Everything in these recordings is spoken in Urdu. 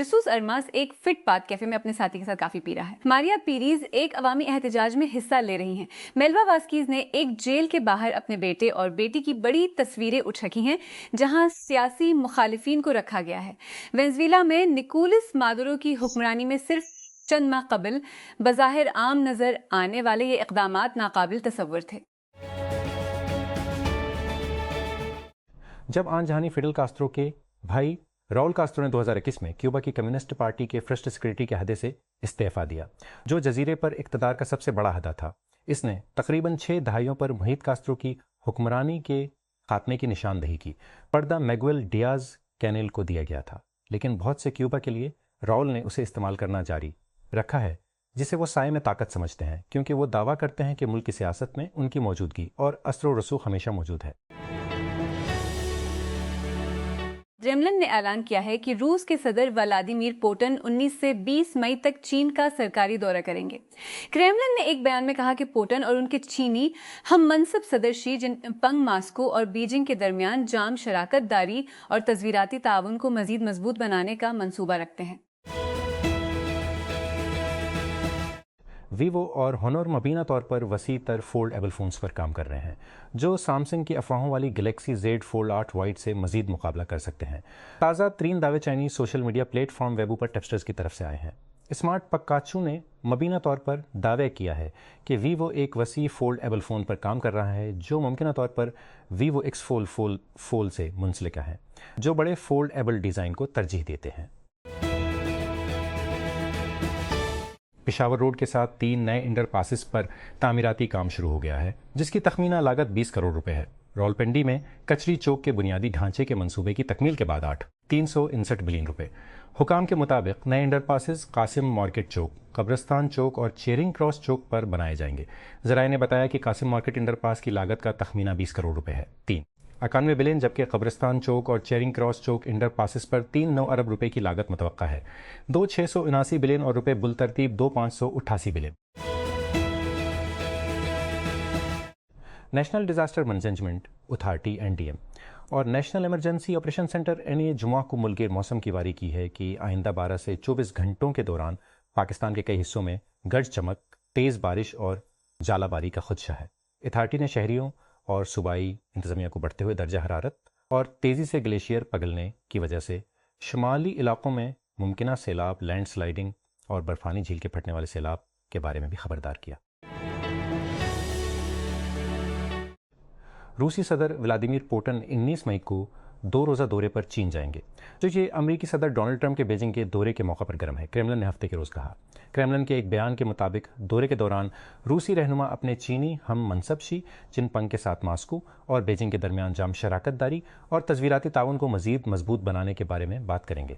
جسوس ارماس ایک فٹ پاتھ کیفے میں اپنے ساتھی کے ساتھ کافی پی رہا ہے۔ ماریا پیریز ایک عوامی احتجاج میں حصہ لے رہی ہیں۔ میلوا واسکیز نے ایک جیل کے باہر اپنے بیٹے اور بیٹی کی بڑی تصویریں اٹھ رکھی ہیں جہاں سیاسی مخالفین کو رکھا گیا ہے۔ وینزویلا میں نکولس مادورو کی حکمرانی میں صرف چند ماہ قبل بظاہر عام نظر آنے والے یہ اقدامات ناقابل تصور تھے۔ جب آن جہانی فیڈل کاسترو کے بھائی راؤل کاسترو نے 2021 میں کیوبا کی کمیونسٹ پارٹی کے فرسٹ سیکرٹری کے عہدے سے استعفیٰ دیا، جو جزیرے پر اقتدار کا سب سے بڑا عہدہ تھا۔ اس نے تقریباً 6 دہائیوں پر محیط کاسترو کی حکمرانی کے خاتمے کی نشاندہی کی۔ پردہ میگویل ڈیاز کینیل کو دیا گیا تھا، لیکن بہت سے کیوبا کے لیے راؤل نے اسے استعمال کرنا جاری رکھا ہے، جسے وہ سائے میں طاقت سمجھتے ہیں، کیونکہ وہ دعویٰ کرتے ہیں کہ ملک کی سیاست میں ان کی موجودگی اور اثر و رسوخ ہمیشہ موجود ہے۔ کرملن نے اعلان کیا ہے کہ روس کے صدر ولادیمیر پوٹن 19 سے 20 مئی تک چین کا سرکاری دورہ کریں گے۔ کرملن نے ایک بیان میں کہا کہ پوٹن اور ان کے چینی ہم منصب صدر شی جن پنگ ماسکو اور بیجنگ کے درمیان جام شراکت داری اور تصویراتی تعاون کو مزید مضبوط بنانے کا منصوبہ رکھتے ہیں۔ ویوو اور ہونور مبینہ طور پر وسیع تر فولڈ ایبل فونز پر کام کر رہے ہیں، جو سامسنگ کی افواہوں والی گلیکسی زیڈ فولڈ 8 وائٹ سے مزید مقابلہ کر سکتے ہیں۔ تازہ ترین دعوے Chinese social media platform Weibo پر ٹیپسٹرز کی طرف سے آئے ہیں۔ اسمارٹ پکاچو نے مبینہ طور پر دعوے کیا ہے کہ ویوو ایک وسیع فولڈ ایبل فون پر کام کر رہا ہے، جو ممکنہ طور پر ویوو ایکس فولڈ سے منسلک ہے، جو بڑے فولڈ ایبل ڈیزائن کو ترجیح دیتے ہیں۔ پشاور روڈ کے ساتھ 3 نئے انڈر پاسز پر تعمیراتی کام شروع ہو گیا ہے، جس کی تخمینہ لاگت 20 کروڑ روپے ہے۔ راولپنڈی میں کچری چوک کے بنیادی ڈھانچے کے منصوبے کی تکمیل کے بعد 359 بلین روپے۔ حکام کے مطابق نئے انڈر پاسز قاسم مارکیٹ چوک، قبرستان چوک اور چیرنگ کراس چوک پر بنائے جائیں گے۔ ذرائع نے بتایا کہ قاسم مارکیٹ انڈر پاس کی لاگت کا تخمینہ 20 کروڑ روپے ہے، 91 بلین، جبکہ قبرستان چوک اور چیرنگ کراس چوک انڈر پاسز پر 3.9 ارب روپے کی لاگت متوقع ہے، 679 بلین اور روپے بالترتیب 588 billion. National disaster management authority (NDM) اور national emergency operation centre (NA) جمعہ کو ملک گیر موسم کی واری کی ہے کہ آئندہ 12 سے 24 گھنٹوں کے دوران پاکستان کے کئی حصوں میں گرج چمک، تیز بارش اور ژالہ باری کا خدشہ ہے۔ اتھارٹی نے شہریوں اور صوبائی انتظامیہ کو بڑھتے ہوئے درجہ حرارت اور تیزی سے گلیشیئر پگھلنے کی وجہ سے شمالی علاقوں میں ممکنہ سیلاب، لینڈ سلائڈنگ اور برفانی جھیل کے پھٹنے والے سیلاب کے بارے میں بھی خبردار کیا۔ روسی صدر ولادیمیر پوٹن 19 مئی کو 2 روزہ دورے پر چین جائیں گے، جو یہ امریکی صدر ڈونلڈ ٹرمپ کے بیجنگ کے دورے کے موقع پر گرم ہے، کرملن نے ہفتے کے روز کہا۔ کرملن کے ایک بیان کے مطابق دورے کے دوران روسی رہنما اپنے چینی ہم منصب شی جن پنگ کے ساتھ ماسکو اور بیجنگ کے درمیان جام شراکت داری اور تصویراتی تعاون کو مزید مضبوط بنانے کے بارے میں بات کریں گے۔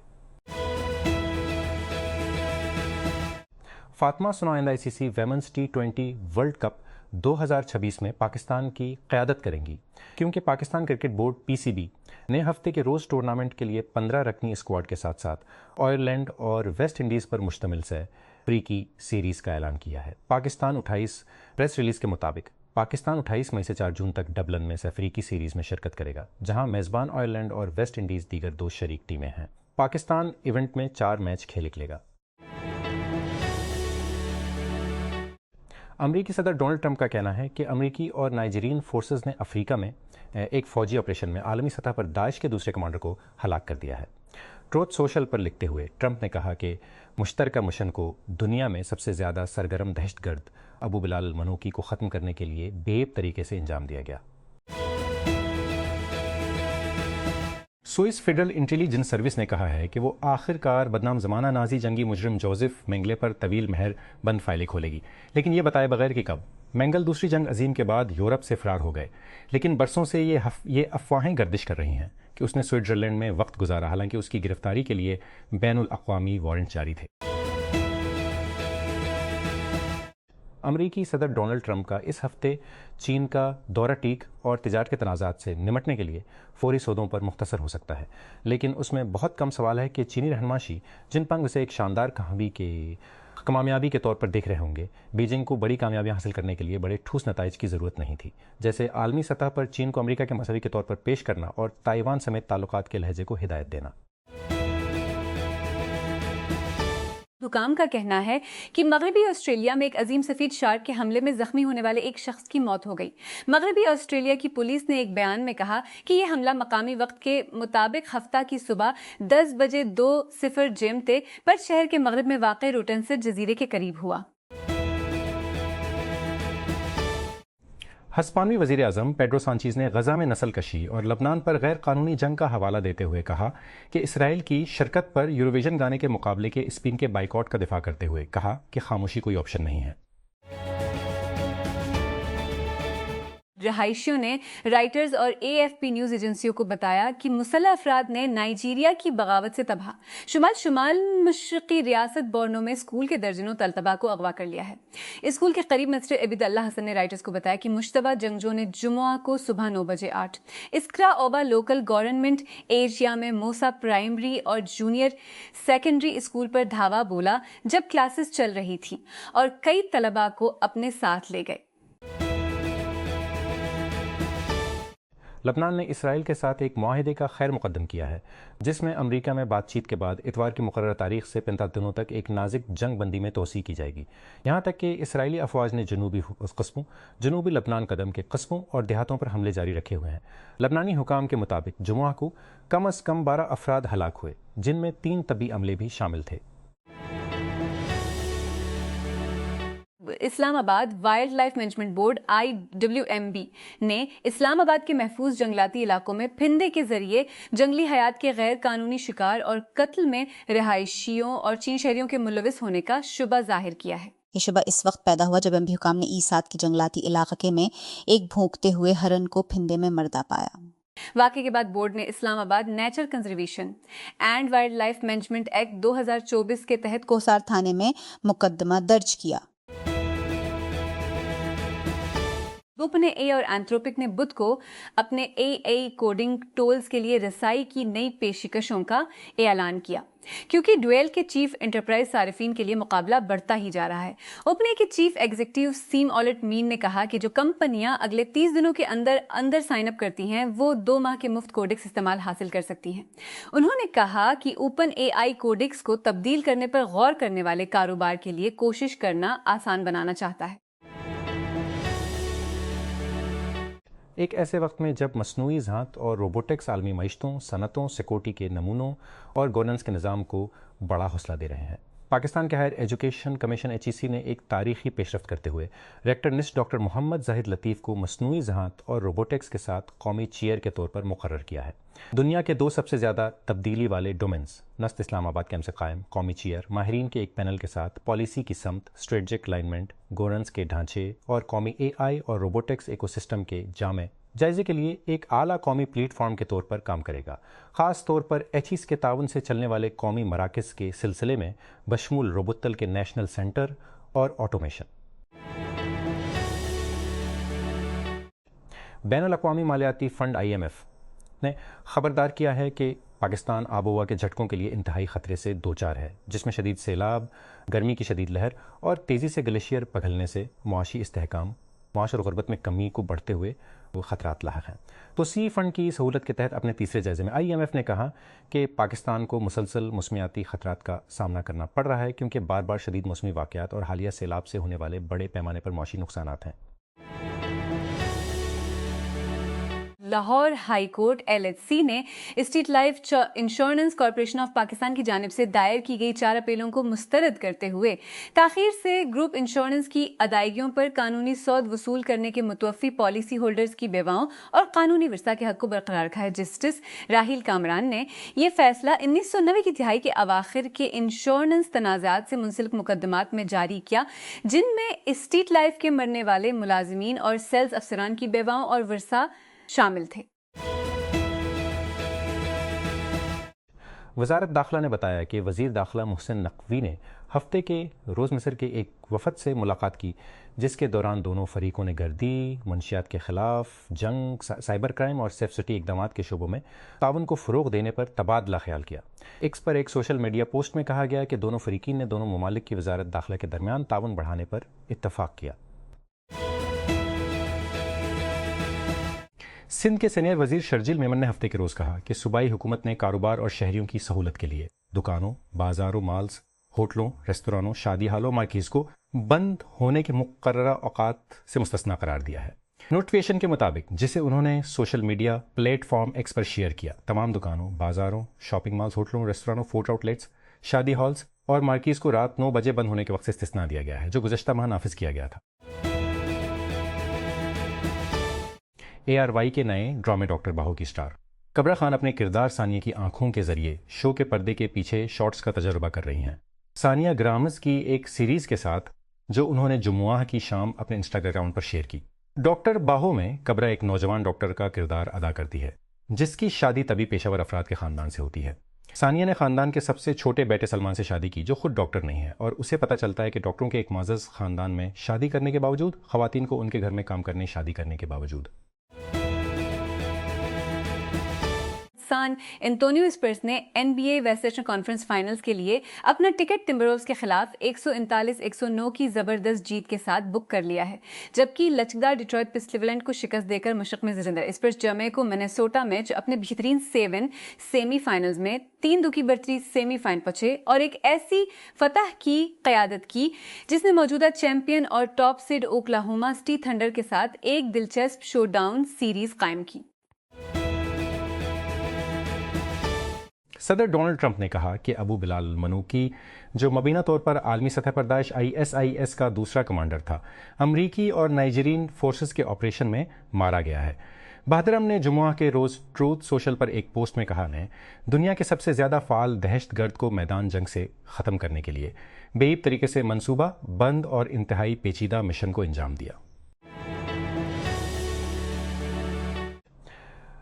فاطمہ ثنا آئندہ ICC women's T20 world cup 2026 میں پاکستان کی قیادت کریں گی، کیونکہ پاکستان کرکٹ بورڈ PCB نے ہفتے کے روز ٹورنامنٹ کے لیے 15 رکنی اسکواڈ کے ساتھ ساتھ آئرلینڈ اور ویسٹ انڈیز پر مشتمل افریقی سیریز کا اعلان کیا ہے۔ پاکستان 28 پریس ریلیز کے مطابق پاکستان 28 مئی سے 4 جون تک ڈبلن میں افریقی سیریز میں شرکت کرے گا، جہاں میزبان آئرلینڈ اور ویسٹ انڈیز دیگر 2 شریک ٹیمیں ہیں۔ پاکستان ایونٹ میں 4 میچ کھیلے گا۔ امریکی صدر ڈونلڈ ٹرمپ کا کہنا ہے کہ امریکی اور نائجیرین فورسز نے افریقہ میں ایک فوجی آپریشن میں عالمی سطح پر داعش کے دوسرے کمانڈر کو ہلاک کر دیا ہے۔ ٹروتھ سوشل پر لکھتے ہوئے ٹرمپ نے کہا کہ مشترکہ مشن کو دنیا میں سب سے زیادہ سرگرم دہشت گرد ابو بلال المنوکی کو ختم کرنے کے لیے بے عیب طریقے سے انجام دیا گیا۔ سوئس فیڈرل انٹیلیجنس سروس نے کہا ہے کہ وہ آخر کار بدنام زمانہ نازی جنگی مجرم جوزف مینگلے پر طویل مہر بند فائلیں کھولے گی، لیکن یہ بتائے بغیر کہ کب۔ مینگل دوسری جنگ عظیم کے بعد یورپ سے فرار ہو گئے، لیکن برسوں سے یہ افواہیں گردش کر رہی ہیں کہ اس نے سوئٹزرلینڈ میں وقت گزارا، حالانکہ اس کی گرفتاری کے لیے بین الاقوامی وارنٹ جاری تھے۔ امریکی صدر ڈونلڈ ٹرمپ کا اس ہفتے چین کا دورہ ٹیک اور تجارت کے تنازعات سے نمٹنے کے لیے فوری سودوں پر مختصر ہو سکتا ہے، لیکن اس میں بہت کم سوال ہے کہ چینی رہنما شی جن پنگ اسے ایک شاندار کامیابی کے طور پر دیکھ رہے ہوں گے۔ بیجنگ کو بڑی کامیابیاں حاصل کرنے کے لیے بڑے ٹھوس نتائج کی ضرورت نہیں تھی، جیسے عالمی سطح پر چین کو امریکہ کے مساوی کے طور پر پیش کرنا اور تائیوان سمیت تعلقات کے لہجے کو ہدایت دینا۔ حکام کا کہنا ہے کہ مغربی آسٹریلیا میں ایک عظیم سفید شارک کے حملے میں زخمی ہونے والے ایک شخص کی موت ہو گئی۔ مغربی آسٹریلیا کی پولیس نے ایک بیان میں کہا کہ یہ حملہ مقامی وقت کے مطابق ہفتہ کی صبح 10:02 GMT پر شہر کے مغرب میں واقع روٹنسٹ جزیرے کے قریب ہوا۔ ہسپانوی وزیر اعظم پیڈرو سانچیز نے غزہ میں نسل کشی اور لبنان پر غیر قانونی جنگ کا حوالہ دیتے ہوئے کہا کہ اسرائیل کی شرکت پر یوروویژن گانے کے مقابلے کے اسپین کے بائیکاٹ کا دفاع کرتے ہوئے کہا کہ خاموشی کوئی آپشن نہیں ہے۔ رہائشیوں نے رائٹرز اور AFP نیوز ایجنسیوں کو بتایا کہ مسلح افراد نے نائجیریا کی بغاوت سے تباہ شمال مشرقی ریاست بورنو میں اسکول کے درجنوں طلباء کو اغوا کر لیا ہے۔ اسکول کے قریب مسٹر عبید اللہ حسن نے رائٹرز کو بتایا کہ مشتبہ جنگجوؤں نے جمعہ کو صبح 9:08 اسکرا اوبا لوکل گورنمنٹ ایریا میں موسا پرائمری اور جونیئر سیکنڈری اسکول پر دھاوا بولا جب کلاسز چل رہی تھیں اور کئی طلباء کو اپنے ساتھ لے گئے۔ لبنان نے اسرائیل کے ساتھ ایک معاہدے کا خیر مقدم کیا ہے جس میں امریکہ میں بات چیت کے بعد اتوار کی مقررہ تاریخ سے 45 دنوں تک ایک نازک جنگ بندی میں توسیع کی جائے گی، یہاں تک کہ اسرائیلی افواج نے جنوبی لبنان قدم کے قصبوں اور دیہاتوں پر حملے جاری رکھے ہوئے ہیں۔ لبنانی حکام کے مطابق جمعہ کو کم از کم 12 افراد ہلاک ہوئے جن میں 3 طبی عملے بھی شامل تھے۔ Islamabad wildlife management board IWMB نے اسلام آباد کے محفوظ جنگلاتی علاقوں میں پھندے کے ذریعے جنگلی حیات کے غیر قانونی شکار اور قتل میں رہائشیوں اور چین شہریوں کے ملوث ہونے کا شبہ ظاہر کیا ہے۔ یہ شبہ اس وقت پیدا ہوا جب MB حکام نے ایسات کے جنگلاتی علاقے میں ایک بھونکتے ہوئے ہرن کو پھندے میں مردہ پایا۔ واقعے کے بعد بورڈ نے Islamabad nature conservation and wildlife management act 2024 کے تحت کوسار تھانے میں مقدمہ درج کیا۔ OpenAI اور اینتھروپک نے بدھ کو اپنے AI کوڈنگ ٹولز کے لیے رسائی کی نئی پیشکشوں کا اعلان کیا کیونکہ ڈویل کے چیف انٹرپرائز صارفین کے لیے مقابلہ بڑھتا ہی جا رہا ہے۔ OpenAI کے چیف ایگزیکٹو سیم اولٹ مین نے کہا کہ جو کمپنیاں اگلے 30 دنوں کے اندر سائن اپ کرتی ہیں وہ 2 ماہ کے مفت کوڈکس استعمال حاصل کر سکتی ہیں۔ انہوں نے کہا کہ OpenAI کوڈکس کو تبدیل کرنے پر غور کرنے والے کاروبار کے لیے کوشش کرنا آسان بنانا چاہتا ہے۔ ایک ایسے وقت میں جب مصنوعی ذہانت اور روبوٹکس عالمی معیشتوں، صنعتوں، سیکورٹی کے نمونوں اور گورننس کے نظام کو بڑا حوصلہ دے رہے ہیں، پاکستان کے ہائر ایجوکیشن کمیشن HEC نے ایک تاریخی پیش رفت کرتے ہوئے ریکٹر نسٹ ڈاکٹر محمد زاہد لطیف کو مصنوعی ذہانت اور روبوٹکس کے ساتھ قومی چیئر کے طور پر مقرر کیا ہے۔ دنیا کے 2 سب سے زیادہ تبدیلی والے ڈومینز نسٹ اسلام آباد کیمپ سے قائم قومی چیئر ماہرین کے ایک پینل کے ساتھ پالیسی کی سمت، اسٹریٹجک الائنمنٹ، گورننس کے ڈھانچے اور قومی AI اور روبوٹکس ایکو سسٹم کے جامع جائزے کے لیے ایک اعلیٰ قومی پلیٹ فارم کے طور پر کام کرے گا، خاص طور پر HEC کے تعاون سے چلنے والے قومی مراکز کے سلسلے میں بشمول روبوتل کے نیشنل سینٹر اور آٹومیشن۔ بین الاقوامی مالیاتی فنڈ IMF نے خبردار کیا ہے کہ پاکستان آب و ہوا کے جھٹکوں کے لیے انتہائی خطرے سے دوچار ہے، جس میں شدید سیلاب، گرمی کی شدید لہر اور تیزی سے گلیشیئر پگھلنے سے معاشی استحکام، معاش اور غربت میں کمی کو بڑھتے ہوئے وہ خطرات لاحق ہیں۔ تو سی فنڈ کی سہولت کے تحت اپنے تیسرے جائزے میں IMF نے کہا کہ پاکستان کو مسلسل موسمیاتی خطرات کا سامنا کرنا پڑ رہا ہے کیونکہ بار بار شدید موسمی واقعات اور حالیہ سیلاب سے ہونے والے بڑے پیمانے پر معاشی نقصانات ہیں۔ لاہور ہائی کورٹ LHC نے state life insurance corporation of Pakistan کی جانب سے دائر کی گئی 4 اپیلوں کو مسترد کرتے ہوئے تاخیر سے گروپ انشورنس کی ادائیگیوں پر قانونی سود وصول کرنے کے متوفی پالیسی ہولڈرز کی بیواؤں اور قانونی ورثہ کے حق کو برقرار رکھا ہے۔ جسٹس راہیل کامران نے یہ فیصلہ 1990 کی دہائی کے اواخر کے انشورنس تنازعات سے منسلک مقدمات میں جاری کیا، جن میں اسٹریٹ لائف کے مرنے والے ملازمین اور سیلز افسران کی بیواؤں اور ورثہ شامل تھے۔ وزارت داخلہ نے بتایا کہ وزیر داخلہ محسن نقوی نے ہفتے کے روز مصر کے ایک وفد سے ملاقات کی، جس کے دوران دونوں فریقوں نے گردی، منشیات کے خلاف جنگ، سائبر کرائم اور سیف سٹی اقدامات کے شعبوں میں تعاون کو فروغ دینے پر تبادلہ خیال کیا۔ ایکس پر ایک سوشل میڈیا پوسٹ میں کہا گیا کہ دونوں فریقین نے دونوں ممالک کی وزارت داخلہ کے درمیان تعاون بڑھانے پر اتفاق کیا۔ سندھ کے سینئر وزیر شرجیل میمن نے ہفتے کے روز کہا کہ صوبائی حکومت نے کاروبار اور شہریوں کی سہولت کے لیے دکانوں، بازاروں، مالز ہوٹلوں، ریستورانوں، شادی ہالوں، مارکیز کو بند ہونے کے مقررہ اوقات سے مستثنا قرار دیا ہے۔ نوٹیفیکیشن کے مطابق، جسے انہوں نے social media platform X پر شیئر کیا، تمام دکانوں، بازاروں، شاپنگ مالز، ہوٹلوں، ریستورانوں، فوڈ آؤٹ لیٹس، شادی ہالز اور مارکیز کو رات 9 بجے بند ہونے کے وقت سے استثنا دیا گیا ہے، جو گزشتہ ماہ نافذ کیا گیا تھا۔ ARY کے نئے ڈرامے ڈاکٹر باہو کی سٹار کبرا خان اپنے کردار ثانیہ کی آنکھوں کے ذریعے شو کے پردے کے پیچھے شارٹس کا تجربہ کر رہی ہیں۔ ثانیہ گرامز کی ایک سیریز کے ساتھ جو انہوں نے جمعہ کی شام اپنے انسٹاگرام پر شیئر کی۔ ڈاکٹر باہو میں کبرا ایک نوجوان ڈاکٹر کا کردار ادا کرتی ہے جس کی شادی طبی پیشہ ور افراد کے خاندان سے ہوتی ہے۔ ثانیہ نے خاندان کے سب سے چھوٹے بیٹے سلمان سے شادی کی جو خود ڈاکٹر نہیں ہے، اور اسے پتہ چلتا ہے کہ ڈاکٹروں کے ایک معزز خاندان میں شادی کرنے کے باوجود خواتین کو ان کے گھر میں کام کرنے شادی کرنے کے باوجود سان انتونیو اسپرس نے NBA ویسٹرن کانفرنس فائنلز کے لیے اپنا ٹکٹ ٹمبروز کے خلاف 139-109 کی زبردست جیت کے ساتھ بک کر لیا ہے، جبکہ لچکدار ڈیٹرائٹ پسٹلینڈ کو شکست دے کر مشرق میں زندہ۔ اسپرس جمعے کو منیسوٹا میں اپنے بہترین سیمی فائنلز میں 3-2 کی برتری سیمی فائنل پہنچے اور ایک ایسی فتح کی قیادت کی جس نے موجودہ چیمپئن اور top seed Oklahoma City Thunder کے ساتھ ایک دلچسپ شو ڈاؤن سیریز قائم کی۔ صدر ڈونلڈ ٹرمپ نے کہا کہ ابو بلال المنوکی، جو مبینہ طور پر عالمی سطح پر داعش ISIS کا دوسرا کمانڈر تھا، امریکی اور نائجیرین فورسز کے آپریشن میں مارا گیا ہے۔ بہادرم نے جمعہ کے روز ٹروتھ سوشل پر ایک پوسٹ میں کہا نے دنیا کے سب سے زیادہ فعال دہشت گرد کو میدان جنگ سے ختم کرنے کے لیے بے عیب طریقے سے منصوبہ بند اور انتہائی پیچیدہ مشن کو انجام دیا۔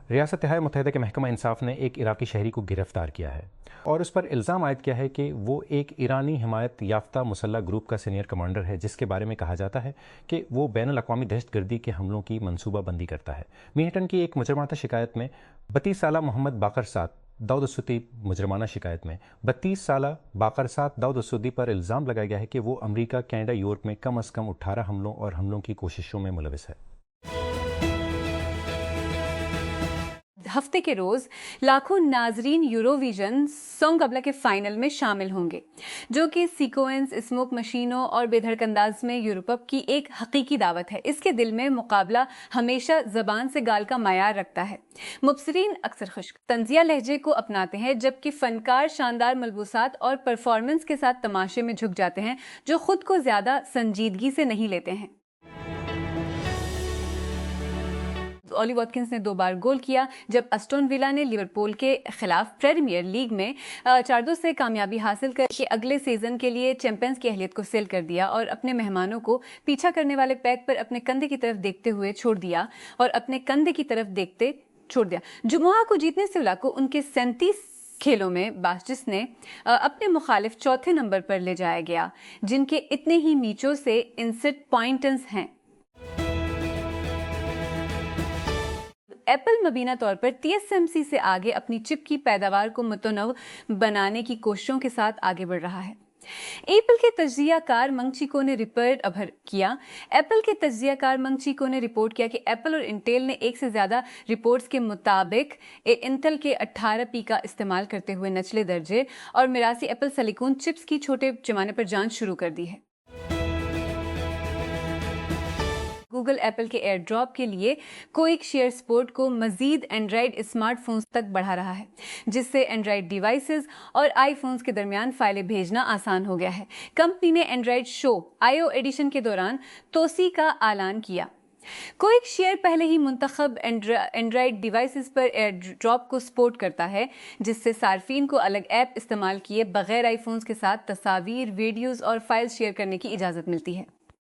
ریاستہائے متحدہ کے محکمہ انصاف نے ایک عراقی شہری کو گرفتار کیا ہے اور اس پر الزام عائد کیا ہے کہ وہ ایک ایرانی حمایت یافتہ مسلح گروپ کا سینئر کمانڈر ہے جس کے بارے میں کہا جاتا ہے کہ وہ بین الاقوامی دہشت گردی کے حملوں کی منصوبہ بندی کرتا ہے۔ مینہٹن کی ایک مجرمانہ شکایت میں 32 سالہ محمد باقر سعد داؤد السدی مجرمانہ شکایت میں 32 سالہ باقر سعد داؤد السدی پر الزام لگایا گیا ہے کہ وہ امریکہ، کینیڈا، یورپ میں کم از کم 18 حملوں اور حملوں کی کوششوں میں ملوث ہے۔ ہفتے کے روز لاکھوں ناظرین یوروویژن سانگ قبلہ کے فائنل میں شامل ہوں گے، جو کہ سیکوینس، اسموک مشینوں اور بے دھڑک انداز میں یورپ کی ایک حقیقی دعوت ہے۔ اس کے دل میں مقابلہ ہمیشہ زبان سے گال کا معیار رکھتا ہے۔ مبصرین اکثر خشک طنزیہ لہجے کو اپناتے ہیں، جبکہ فنکار شاندار ملبوسات اور پرفارمنس کے ساتھ تماشے میں جھک جاتے ہیں جو خود کو زیادہ سنجیدگی سے نہیں لیتے ہیں۔ اولی واٹکنز نے 2 بار گول کیا جب اسٹون ویلا نے لیورپول کے خلاف پریمیئر لیگ میں 4-2 سے کامیابی حاصل کر کے اگلے سیزن کے لیے چیمپئنز کی اہلیت کو سیل کر دیا اور اپنے مہمانوں کو پیچھا کرنے والے پیک پر اپنے کندھے کی طرف دیکھتے ہوئے چھوڑ دیا۔ جمعہ کو جیتنے سے ویلا کو ان کے 37 کھیلوں میں باسٹس نے اپنے مخالف چوتھے نمبر پر لے جایا گیا، جن کے اتنے ہی میچوں سے 59 پوائنٹس ہیں۔ ایپل مبینہ طور پر TSMC سے آگے اپنی چپ کی پیداوار کو متنوع بنانے کی کوششوں کے ساتھ آگے بڑھ رہا ہے۔ ایپل کے تجزیہ کار منگ چیکو نے رپورٹ کیا کہ ایپل اور انٹیل نے ایک سے زیادہ رپورٹس کے مطابق انٹل کے 18P کا استعمال کرتے ہوئے نچلے درجے اور میراثی ایپل سلیکون چپس کی چھوٹے پیمانے پر جانچ شروع کر دی ہے۔ گوگل ایپل کے ایئر ڈراپ کے لیے کوئک شیئر سپورٹ کو مزید اینڈرائیڈ اسمارٹ فونز تک بڑھا رہا ہے، جس سے اینڈرائیڈ ڈیوائسز اور آئی فونز کے درمیان فائلیں بھیجنا آسان ہو گیا ہے۔ کمپنی نے اینڈرائیڈ شو IO ایڈیشن کے دوران توسیع کا اعلان کیا۔ کوئک شیئر پہلے ہی منتخب اینڈرائیڈ ڈیوائسز پر ایئر ڈراپ کو سپورٹ کرتا ہے، جس سے صارفین کو الگ ایپ استعمال کیے بغیر آئی فونز کے ساتھ تصاویر، ویڈیوز اور فائلز شیئر کرنے کی اجازت ملتی ہے۔